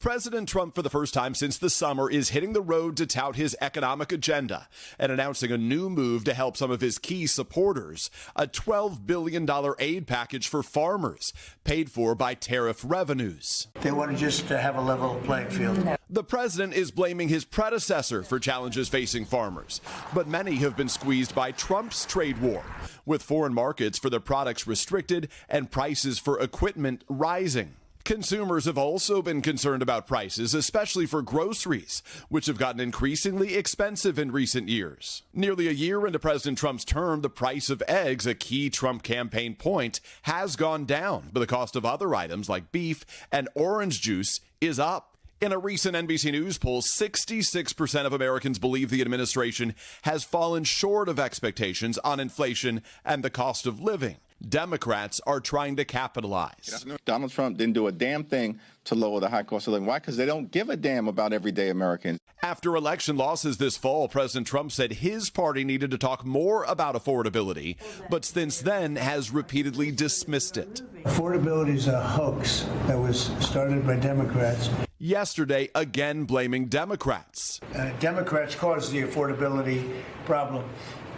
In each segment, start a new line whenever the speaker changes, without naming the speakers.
President Trump, for the first time since the summer, is hitting the road to tout his economic agenda and announcing a new move to help some of his key supporters, a $12 billion aid package for farmers, paid for by tariff revenues.
They want to just have a level playing field.
The president is blaming his predecessor for challenges facing farmers, but many have been squeezed by Trump's trade war, with foreign markets for their products restricted and prices for equipment rising. Consumers have also been concerned about prices, especially for groceries, which have gotten increasingly expensive in recent years. Nearly a year into President Trump's term, the price of eggs, a key Trump campaign point, has gone down, but the cost of other items like beef and orange juice is up. In a recent NBC News poll, 66% of Americans believe the administration has fallen short of expectations on inflation and the cost of living. Democrats are trying to capitalize.
Donald Trump didn't do a damn thing to lower the high cost of living. Why? Because they don't give a damn about everyday Americans.
After election losses this fall, President Trump said his party needed to talk more about affordability, but since then has repeatedly dismissed it.
Affordability is a hoax that was started by Democrats.
Yesterday, again blaming Democrats.
Democrats caused the affordability problem,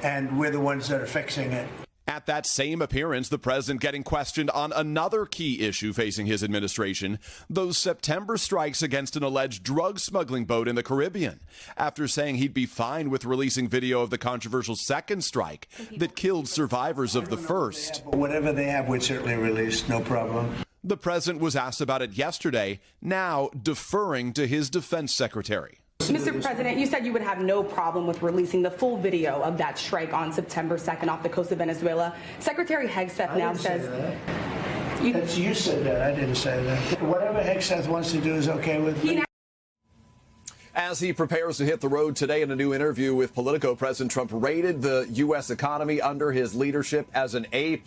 and we're the ones that are fixing it.
At that same appearance, the president getting questioned on another key issue facing his administration, those September strikes against an alleged drug smuggling boat in the Caribbean, after saying he'd be fine with releasing video of the controversial second strike that killed survivors of the first.
Whatever they have, we'd certainly release, no problem.
The president was asked about it yesterday, now deferring to his defense secretary.
Mr. President, you said you would have no problem with releasing the full video of that strike on September 2nd off the coast of Venezuela. Secretary Hegseth now says...
You said that. I didn't say that. Whatever Hegseth wants to do is okay with me.
As he prepares to hit the road today in a new interview with Politico, President Trump rated the U.S. economy under his leadership as an A+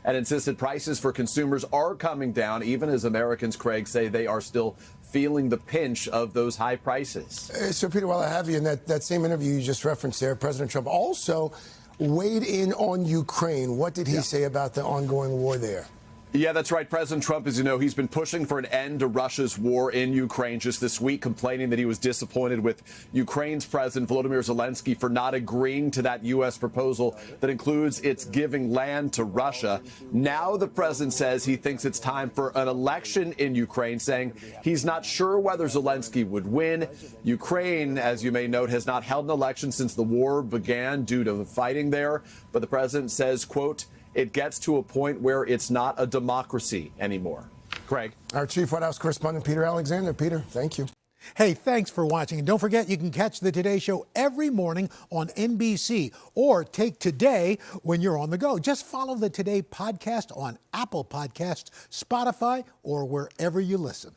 and insisted prices for consumers are coming down, even as Americans, Craig, say they are still feeling the pinch of those high prices.
So, Peter, while I have you, in that same interview you just referenced there, President Trump also weighed in on Ukraine. What did he say about the ongoing war there?
Yeah, that's right. President Trump, as you know, he's been pushing for an end to Russia's war in Ukraine just this week, complaining that he was disappointed with Ukraine's President Volodymyr Zelensky for not agreeing to that U.S. proposal that includes its giving land to Russia. Now the president says he thinks it's time for an election in Ukraine, saying he's not sure whether Zelensky would win. Ukraine, as you may note, has not held an election since the war began due to the fighting there. But the president says, quote, it gets to a point where it's not a democracy anymore. Craig.
Our Chief White House correspondent, Peter Alexander. Peter, thank you.
Hey, thanks for watching. And don't forget, you can catch the Today Show every morning on NBC or take Today when you're on the go. Just follow the Today podcast on Apple Podcasts, Spotify, or wherever you listen.